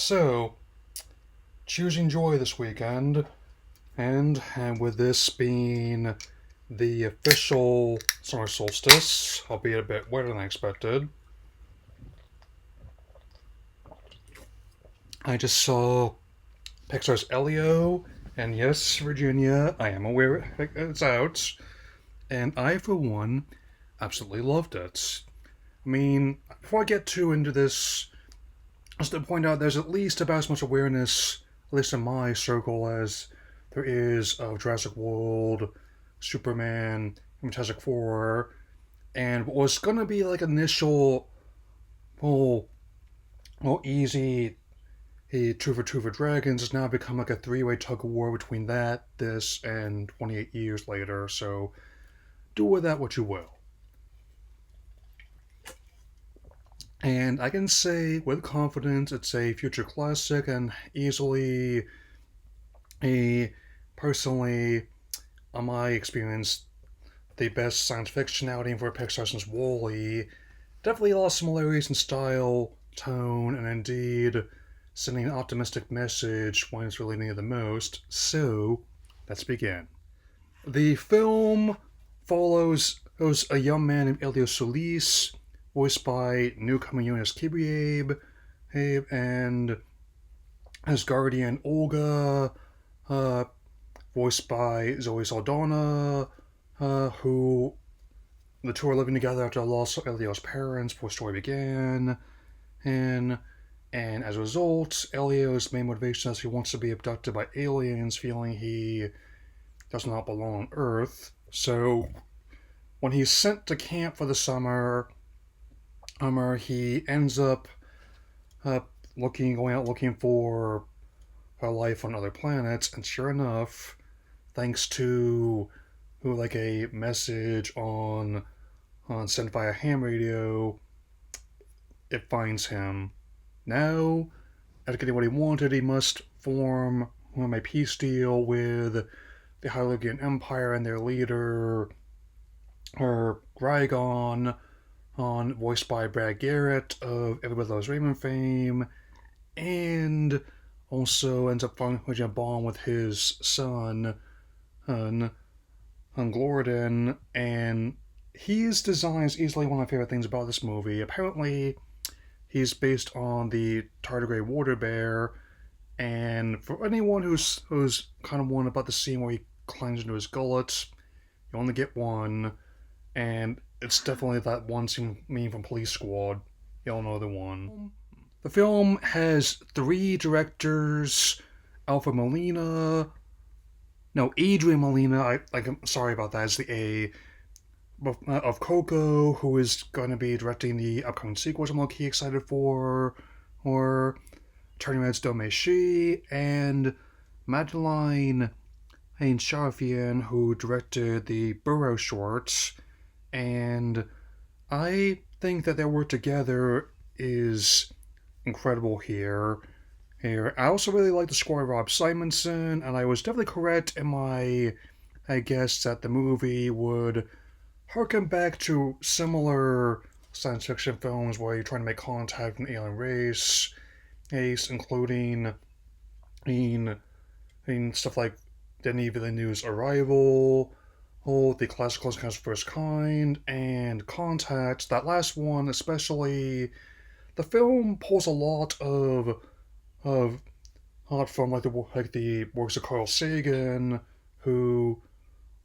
So, choosing joy this weekend, and with this being the official summer solstice, albeit a bit wetter than I expected, I just saw Pixar's Elio, and yes, Virginia, I am aware it's out, and I, for one, absolutely loved it. I mean, before I get too into this, just to point out there's at least about as much awareness, at least in my circle, as there is of Jurassic World, Superman, Fantastic Four, and what was gonna be like initial, well, easy, a two for dragons has now become like a three-way tug of war between that, this, and 28 years later. So do with that what you will. And I can say with confidence it's a future classic and easily a personally, on my experience, the best science fiction outing for Pixar since Wall-E. Definitely a lot of similarities in style, tone, and indeed sending an optimistic message when it's really needed the most. So, let's begin. The film follows a young man named Elio Solis, voiced by newcomer Jonas Kibriabe, and his guardian Olga, uh, voiced by Zoe Saldana, who the two are living together after the loss of Elio's parents before the story began, and as a result, Elio's main motivation is he wants to be abducted by aliens, feeling he does not belong on Earth. So when he's sent to camp for the summer, he ends up uh, going out looking for life on other planets, and sure enough, thanks to like a message sent via ham radio, it finds him. Now, after getting what he wanted, he must form a peace deal with the Hylian Empire and their leader, Rygon, voiced by Brad Garrett of Everybody Loves Raymond fame, and also ends up forging a bond with his son, Hun Glorden, and his design is easily one of my favorite things about this movie. Apparently, he's based on the tardigrade water bear, and for anyone who's kind of wondering about the scene where he climbs into his gullet, you only get one, and it's definitely that one scene meme from Police Squad. Y'all know the one. The film has three directors: Alfred Molina, no, Adrian Molina. I'm sorry about that. It's the A of Coco, who is going to be directing the upcoming sequels I'm low-key excited for, or Turning Red's Domeshi, and Madeline Ain Sharafian, who directed the Burrow shorts, and I think that their work together is incredible here. I also really like the score of Rob Simonson, and I was definitely correct in my guess that the movie would harken back to similar science fiction films where you're trying to make contact with an alien including stuff like Denis Villeneuve's Arrival, the classical accounts of first kind, and Contact. That last one, especially, the film pulls a lot of from the works of Carl Sagan, who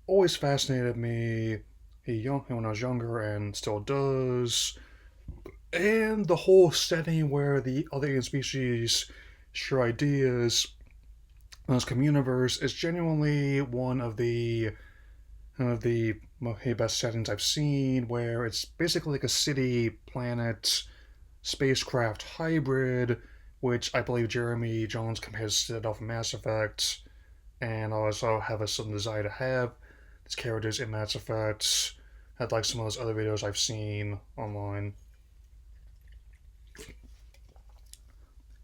always fascinated me when I was younger and still does. And the whole setting where the other alien species share ideas in this universe is genuinely one of the best settings I've seen, where it's basically like a city planet spacecraft hybrid, which I believe Jeremy Jones compares to of Mass Effect, and I also have a sudden desire to have these characters in Mass Effect. I'd like some of those other videos I've seen online.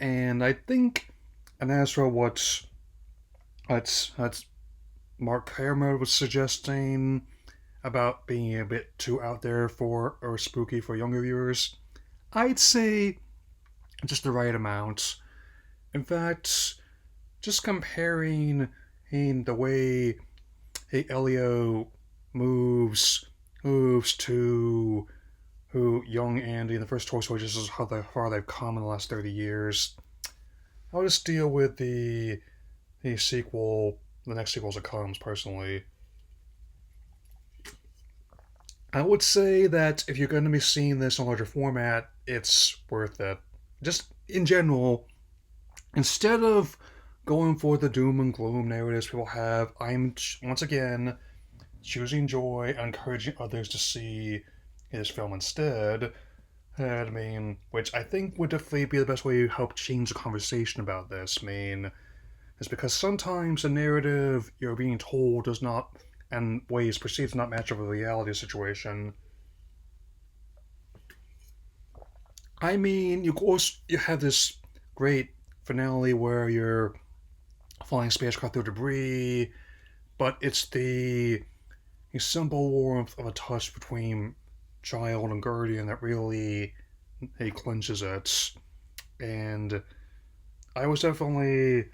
And I think, and as for what Mark Kermode was suggesting about being a bit too out there for or spooky for younger viewers, I'd say just the right amount. In fact, just comparing the way Elio moves moves to who young Andy in the first Toy Story, just as how far they've come in the last 30 years. I'll just deal with the sequel, the next sequel as it comes, personally. I would say that if you're going to be seeing this in a larger format, it's worth it. Just in general, instead of going for the doom and gloom narratives people have, I'm once again choosing joy and encouraging others to see his film instead. I mean, which I think would definitely be the best way to help change the conversation about this. I mean, it's because sometimes the narrative you're being told does not, and ways perceived to not match up with the reality situation. I mean, you of course you have this great finale where you're flying spacecraft through debris, but it's the simple warmth of a touch between child and guardian that really he clinches it. And I was definitely,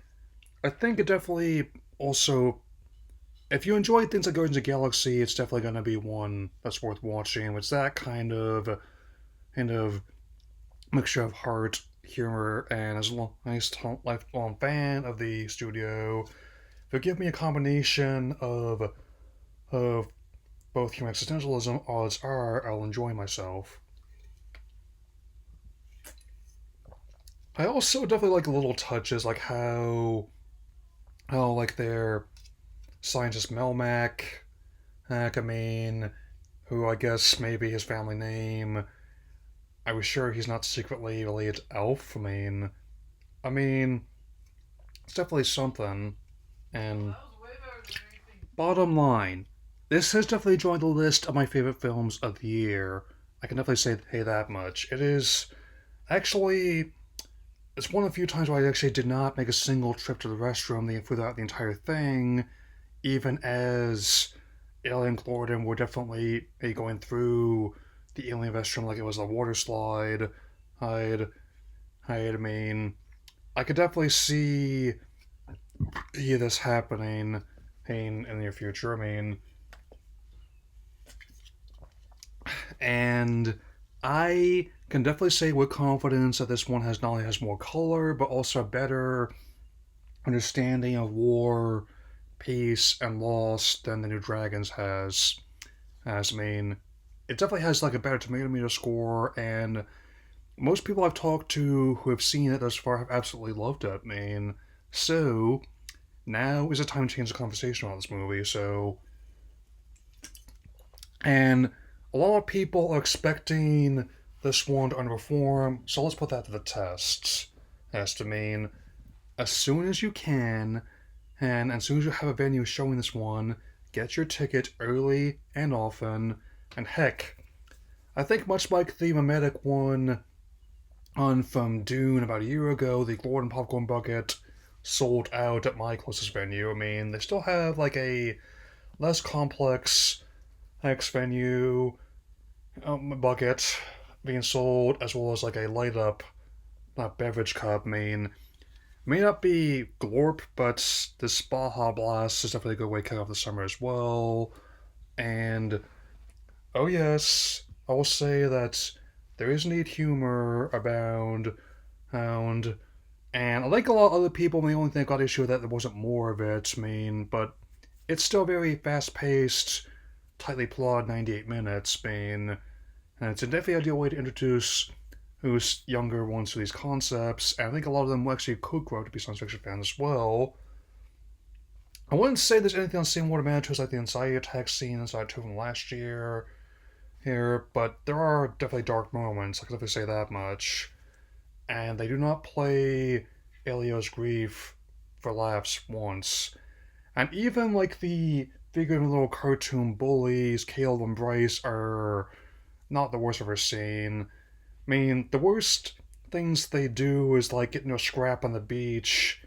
I think it definitely also, if you enjoy things like Guardians of the Galaxy, it's definitely going to be one that's worth watching. It's that kind of mixture of heart, humor, and as a nice lifelong fan of the studio, they'll give me a combination of both human existentialism, odds are I'll enjoy myself. I also definitely like little touches like how like their scientist Melmac, I mean, who I guess maybe his family name. I was sure he's not secretly related to Elf. I mean, it's definitely something. And bottom line, this has definitely joined the list of my favorite films of the year. I can definitely say hey that much. It is actually it's one of the few times where I actually did not make a single trip to the restroom throughout the entire thing, even as Alien and Gordon were definitely going through the alien restroom like it was a water slide. I'd, I mean, I could definitely see this happening in the near future. And I can definitely say with confidence that this one has not only has more color, but also a better understanding of war, peace, and loss than the New Dragons has. It definitely has like a better tomato meter score, and most people I've talked to who have seen it thus far have absolutely loved it. So now is the time to change the conversation on this movie. And a lot of people are expecting this one to underperform, so let's put that to the test. As to as soon as you can, and as soon as you have a venue showing this one, get your ticket early and often. And heck, I think much like the mimetic one on from Dune about a year ago, the Gordon Popcorn Bucket sold out at my closest venue. They still have like a less complex X venue bucket being sold, as well as like a light up beverage cup. May not be Glorp, but this Baja Blast is definitely a good way to kick off the summer as well. And oh yes, I will say that there is neat humor abound, and I like a lot of other people. The only thing I got issue with that there wasn't more of it. But it's still very fast paced, tightly plotted 98 minutes. And it's a definitely ideal way to introduce who's younger ones to these concepts, and I think a lot of them actually could grow up to be science fiction fans as well. I wouldn't say there's anything on Scene Water Managers like the anxiety attack scene inside 2 from last year here, but there are definitely dark moments, I can definitely say that much. And they do not play Elio's grief for laughs once. And even like the figurative little cartoon bullies, Caleb and Bryce, are not the worst I've ever seen. The worst things they do is like getting a scrap on the beach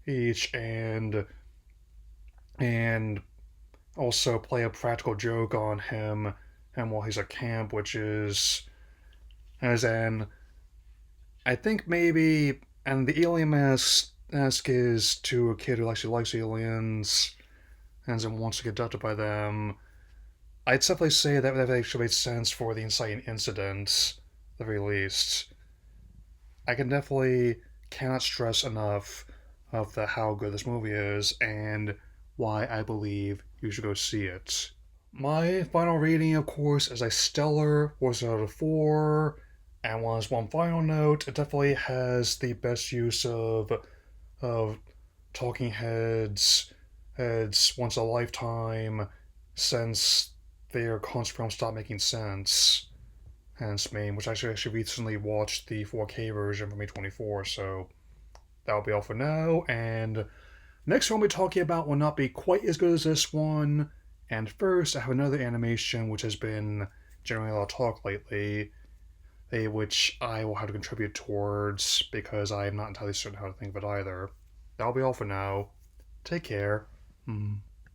each and also play a practical joke on him and while he's at camp, which is as in I think maybe And the alien mask is to a kid who actually likes aliens and then wants to get abducted by them. I'd definitely say that actually made sense for the inciting incident, at the very least. I can definitely cannot stress enough of how good this movie is and why I believe you should go see it. My final rating, of course, is a stellar 4 out of 4. And was one final note, it definitely has the best use of talking heads once a lifetime since their concept film stopped making sense. Hence me, which I actually recently watched the 4K version from A24, so that'll be all for now. And next one we'll be talking about will not be quite as good as this one. And first, I have another animation which has been generating a lot of talk lately, which I will have to contribute towards because I am not entirely certain how to think of it either. That'll be all for now. Take care.